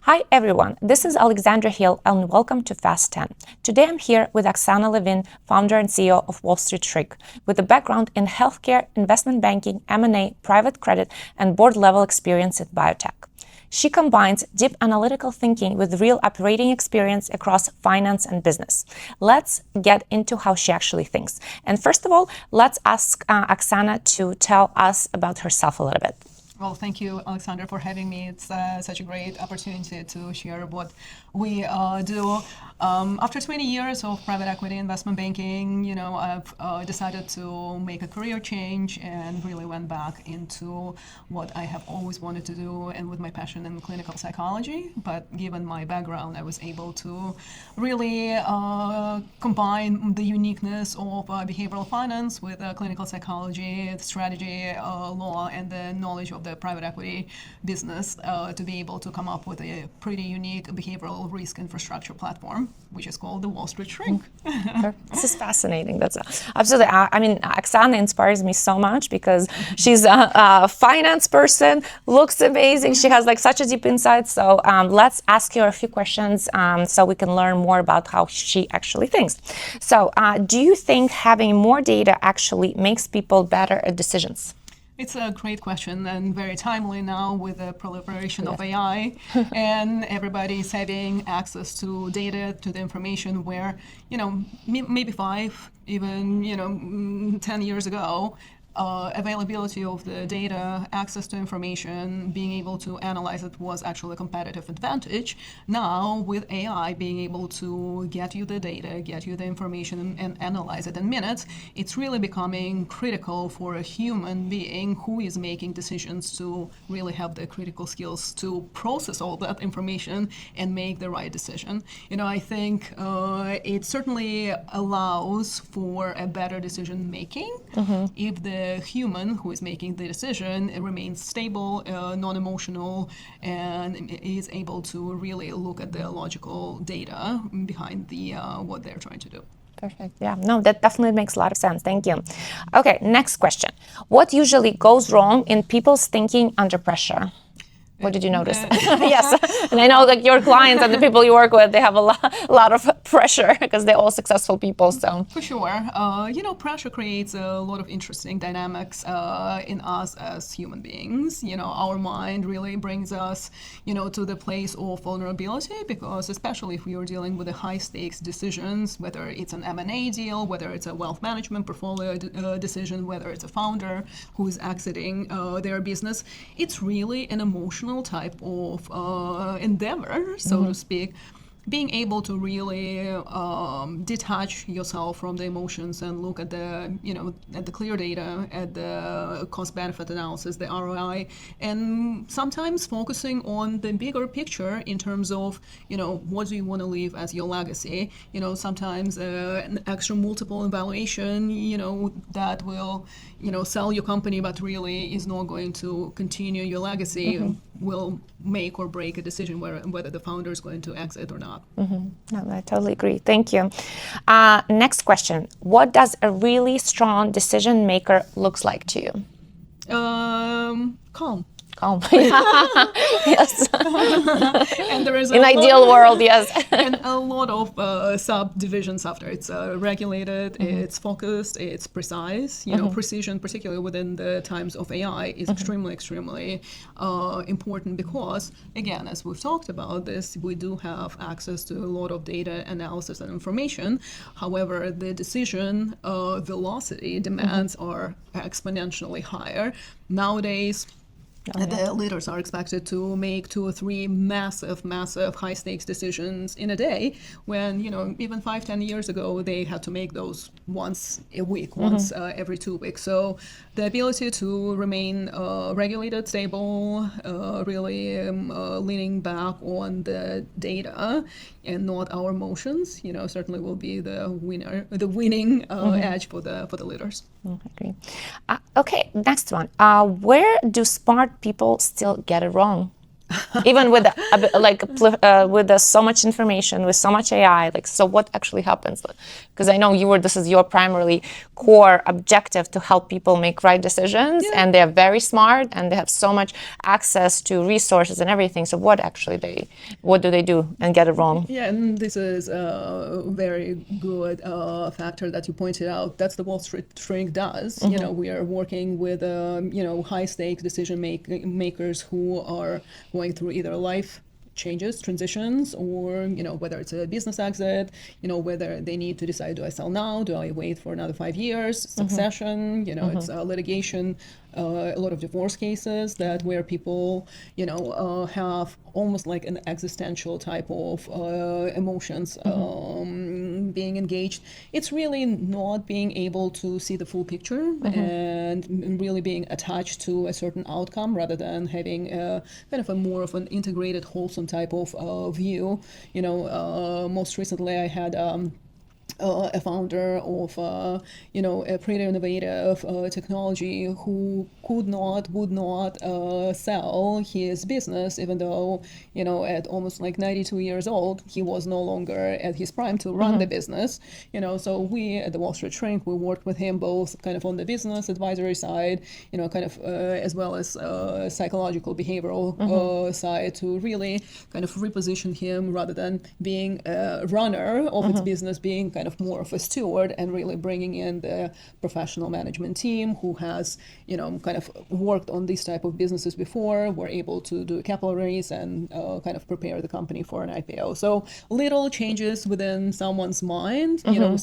Hi everyone, this is Alexandra Hill and welcome to Fast 10. Today I'm here with Oksana Levin, founder and CEO of Wall Street Shrink, with a background in healthcare, investment banking, M&A, private credit, and board-level experience at biotech. She combines deep analytical thinking with real operating experience across finance and business. Let's get into how she actually thinks. And first of all, let's ask Oksana to tell us about herself a little bit. Well, thank you, Alexandra, for having me. It's such a great opportunity to share what we do. After 20 years of private equity investment banking, I've decided to make a career change and really went back into what I have always wanted to do and with my passion in clinical psychology. But given my background, I was able to really combine the uniqueness of behavioral finance with clinical psychology, strategy, law, and the knowledge of the private equity business to be able to come up with a pretty unique behavioral risk infrastructure platform, which is called the Wall Street Shrink. This is fascinating. That's absolutely. I mean, Oksana inspires me so much because she's a finance person, looks amazing. She has like such a deep insight. So let's ask her a few questions so we can learn more about how she actually thinks. So do you think having more data actually makes people better at decisions? It's a great question and very timely now with the proliferation of AI and everybody's having access to data, to the information where, maybe 5, even, 10 years ago, availability of the data, access to information, being able to analyze it was actually a competitive advantage. Now, with AI being able to get you the data, get you the information, and analyze it in minutes, it's really becoming critical for a human being who is making decisions to really have the critical skills to process all that information and make the right decision. I think it certainly allows for a better decision making if the human who is making the decision remains stable, non-emotional, and is able to really look at the logical data behind the what they're trying to do. Perfect. Yeah, no, that definitely makes a lot of sense. Thank you. Okay, next question. What usually goes wrong in people's thinking under pressure? What did you notice? Yes, and I know that your clients and the people you work with, they have a lot of pressure because they're all successful people. So for sure, pressure creates a lot of interesting dynamics in us as human beings. Our mind really brings us, to the place of vulnerability because especially if we are dealing with the high stakes decisions, whether it's an M&A deal, whether it's a wealth management portfolio decision, whether it's a founder who is exiting their business, it's really an emotional type of endeavor, so to speak. Being able to really detach yourself from the emotions and look at the, at the clear data, at the cost-benefit analysis, the ROI, and sometimes focusing on the bigger picture in terms of, what do you want to leave as your legacy? Sometimes an extra multiple evaluation, that will, sell your company, but really is not going to continue your legacy, will make or break a decision whether the founder is going to exit or not. No, I totally agree. Thank you. Next question. What does a really strong decision maker looks like to you? Calm. Calm. Yes. And there is in ideal world, yes. And a lot of subdivisions after. It's regulated, it's focused, it's precise. Precision, particularly within the times of AI, is extremely important because, again, as we've talked about this, we do have access to a lot of data analysis and information. However, the decision velocity demands are exponentially higher. Nowadays, the leaders are expected to make 2 or 3 massive high-stakes decisions in a day when, even 5-10 years ago, they had to make those once a week, once every 2 weeks. So the ability to remain regulated, stable, really leaning back on the data and not our emotions, certainly will be the winning edge for the leaders. I agree. Okay, next one. Where do smart people still get it wrong? Even with so much information, with so much AI, like, so what actually happens? Because I know this is your primarily core objective, to help people make right decisions, and they're very smart and they have so much access to resources and everything. So what do they do and get it wrong? Yeah, and this is a very good factor that you pointed out. That's the Wall Street Shrink does. We are working with high stake decision makers who are going through either life changes, transitions, or whether it's a business exit, whether they need to decide, do I sell now, do I wait for another 5 years, succession, it's litigation, a lot of divorce cases where people have almost like an existential type of emotions being engaged. It's really not being able to see the full picture and really being attached to a certain outcome, rather than having kind of a more of an integrated, wholesome type of view. Most recently I had a founder of a pretty innovative technology who would not sell his business, even though at almost like 92 years old he was no longer at his prime to run the business. So we at the Wall Street Shrink, we worked with him both kind of on the business advisory side, kind of as well as psychological behavioral side, to really kind of reposition him, rather than being a runner of its business, being kind of more of a steward, and really bringing in the professional management team who has kind of worked on these type of businesses before, were able to do a capital raise and kind of prepare the company for an IPO. So little changes within someone's mind, how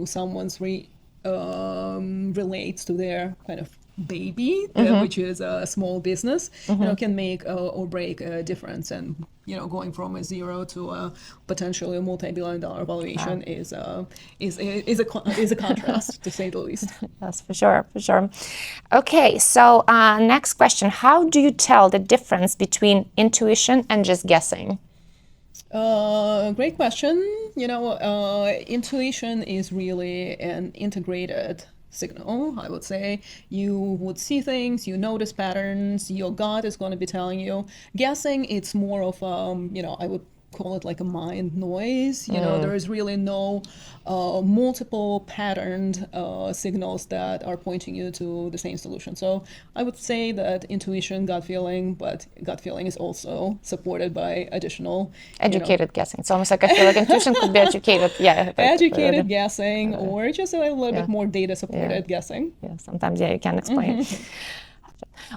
someone's relates to their kind of baby, which is a small business, can make or break a difference. And going from a zero to a potentially a multi-billion-dollar valuation is a contrast, to say the least. Yes, for sure. Okay, so next question: how do you tell the difference between intuition and just guessing? Great question. Intuition is really an integrated signal, I would say. You would see things, you notice patterns, your gut is going to be telling you. Guessing, it's more of, I would call it like a mind noise. There is really no multiple patterned signals that are pointing you to the same solution. So I would say that intuition, gut feeling, but gut feeling is also supported by additional educated guessing. It's almost like I feel like intuition could be educated. Yeah, educated guessing, or just a little bit more data supported guessing. Yeah, sometimes you can explain.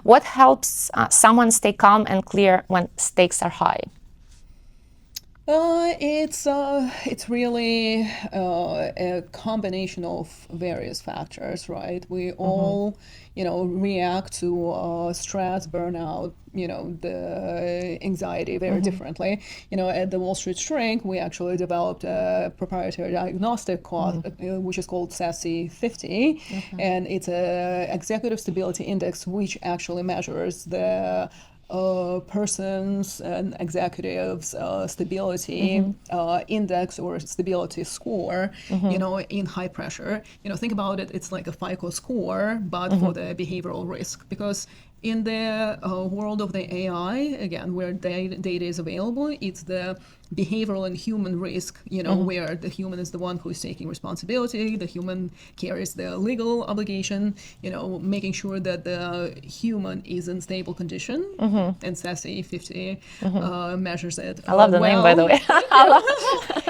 What helps someone stay calm and clear when stakes are high? It's really a combination of various factors, right? We all, react to stress, burnout, the anxiety very differently. At the Wall Street Shrink, we actually developed a proprietary diagnostic which is called SASE 50, and it's a executive stability index, which actually measures the person's and executives' stability index or stability score, in high pressure. Think about it, it's like a FICO score, but for the behavioral risk. Because in the world of the AI, again, where data is available, it's the behavioral and human risk, where the human is the one who is taking responsibility, the human carries the legal obligation, making sure that the human is in stable condition. And SASE 50 measures it. I love the name, by the way.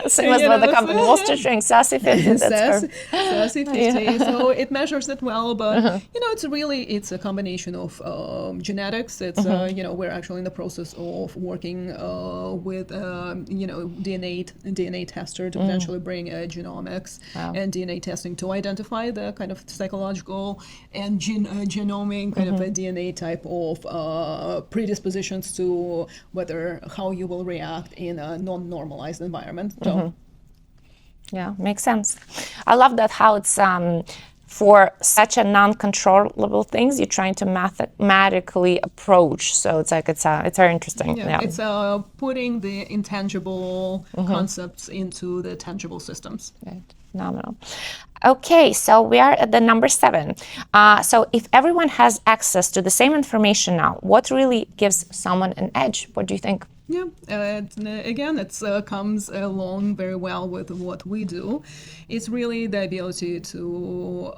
Same as the company, Wall Street Shrink, SASE 50. SASE 50. So it measures it well, but it's a combination of genetics. It's we're actually in the process of working with DNA tester to potentially bring genomics and DNA testing to identify the kind of psychological and genomic kind of a DNA type of predispositions to how you will react in a non-normalized environment. So, yeah, makes sense. I love that how it's for such a non-controllable things you're trying to mathematically approach. So it's very interesting. Yeah. It's putting the intangible concepts into the tangible systems. Right. Phenomenal. Okay, so we are at the number 7. So if everyone has access to the same information now, what really gives someone an edge? What do you think? Yeah, again, it comes along very well with what we do. It's really the ability to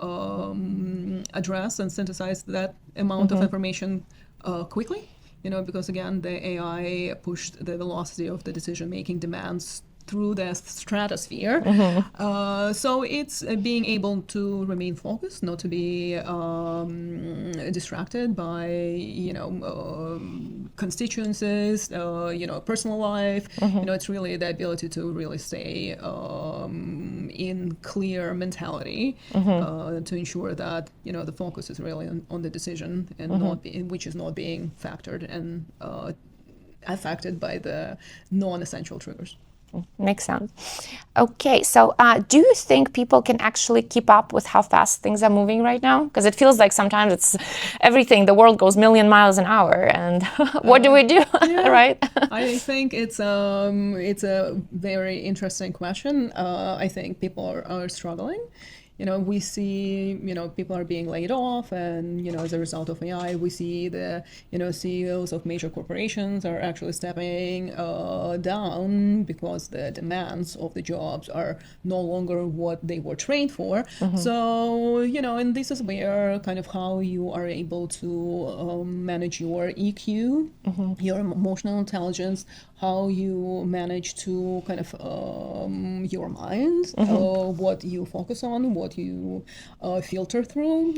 address and synthesize that amount of information quickly. Because again, the AI pushed the velocity of the decision-making demands through the stratosphere. So it's being able to remain focused, not to be distracted by, constituencies, personal life. It's really the ability to really stay in clear mentality to ensure that, the focus is really on the decision and which is not being factored and affected by the non-essential triggers. Makes sense. Okay, so do you think people can actually keep up with how fast things are moving right now? Because it feels like sometimes it's everything, the world goes million miles an hour, and what do we do, right? I think it's a very interesting question. I think people are struggling. We see, people are being laid off, and, as a result of AI, we see the, CEOs of major corporations are actually stepping down because the demands of the jobs are no longer what they were trained for. So, and this is where kind of how you are able to manage your EQ, your emotional intelligence, how you manage to kind of your mind, what you focus on, what you filter through.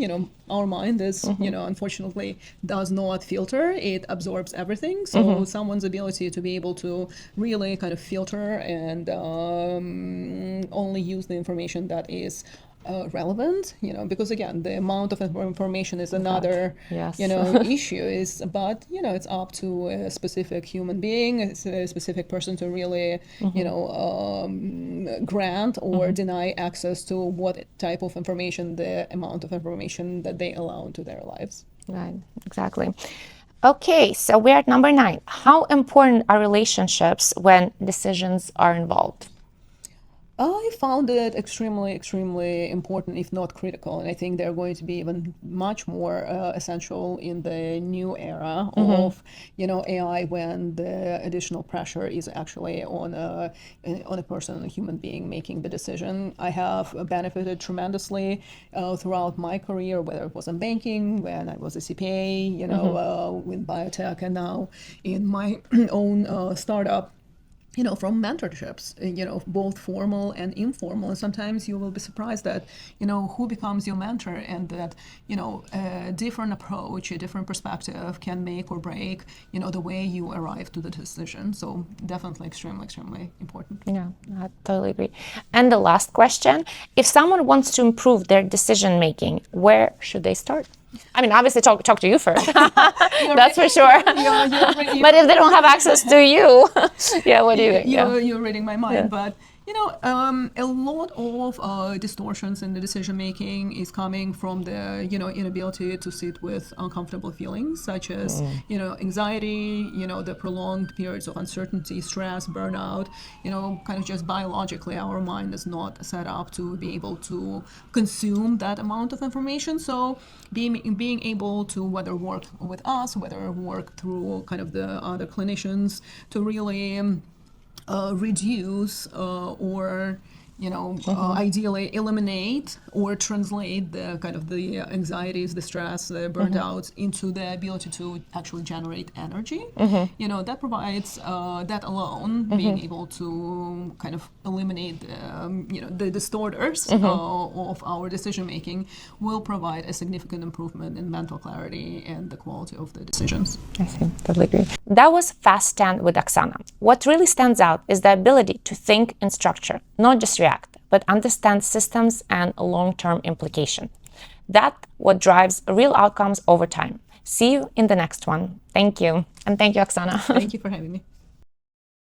Our mind is, unfortunately, does not filter. It absorbs everything. So someone's ability to be able to really kind of filter and only use the information that is relevant, because again, the amount of information is another, issue. But it's up to a specific human being, a specific person to really, grant or deny access to what type of information, the amount of information that they allow into their lives. Right, exactly. Okay, so we're at number 9. How important are relationships when decisions are involved? I found it extremely, extremely important, if not critical, and I think they're going to be even much more essential in the new era of, AI, when the additional pressure is actually on a person, a human being making the decision. I have benefited tremendously throughout my career, whether it was in banking, when I was a CPA, with biotech, and now in my own startup. From mentorships, both formal and informal. And sometimes you will be surprised that, who becomes your mentor, and that, a different approach, a different perspective can make or break, the way you arrive to the decision. So definitely extremely, extremely important. Yeah, I totally agree. And the last question, if someone wants to improve their decision making, where should they start? I mean, obviously talk to you first. That's for sure. But if they don't have access to you, what do you think? You're reading my mind, but a lot of distortions in the decision making is coming from the inability to sit with uncomfortable feelings, such as anxiety, the prolonged periods of uncertainty, stress, burnout. Kind of just biologically, our mind is not set up to be able to consume that amount of information. So being able to, whether work with us, whether work through kind of the other clinicians, to really reduce or ideally eliminate or translate the kind of the anxieties, the stress, the burnouts into the ability to actually generate energy. That provides that alone, being able to kind of eliminate the distorters of our decision making, will provide a significant improvement in mental clarity and the quality of the decisions. I see, totally agree. That was Fast 10 with Oksana. What really stands out is the ability to think in structure, not just react, but understand systems and long-term implication. That's what drives real outcomes over time. See you in the next one. Thank you. And thank you, Oksana. Thank you for having me.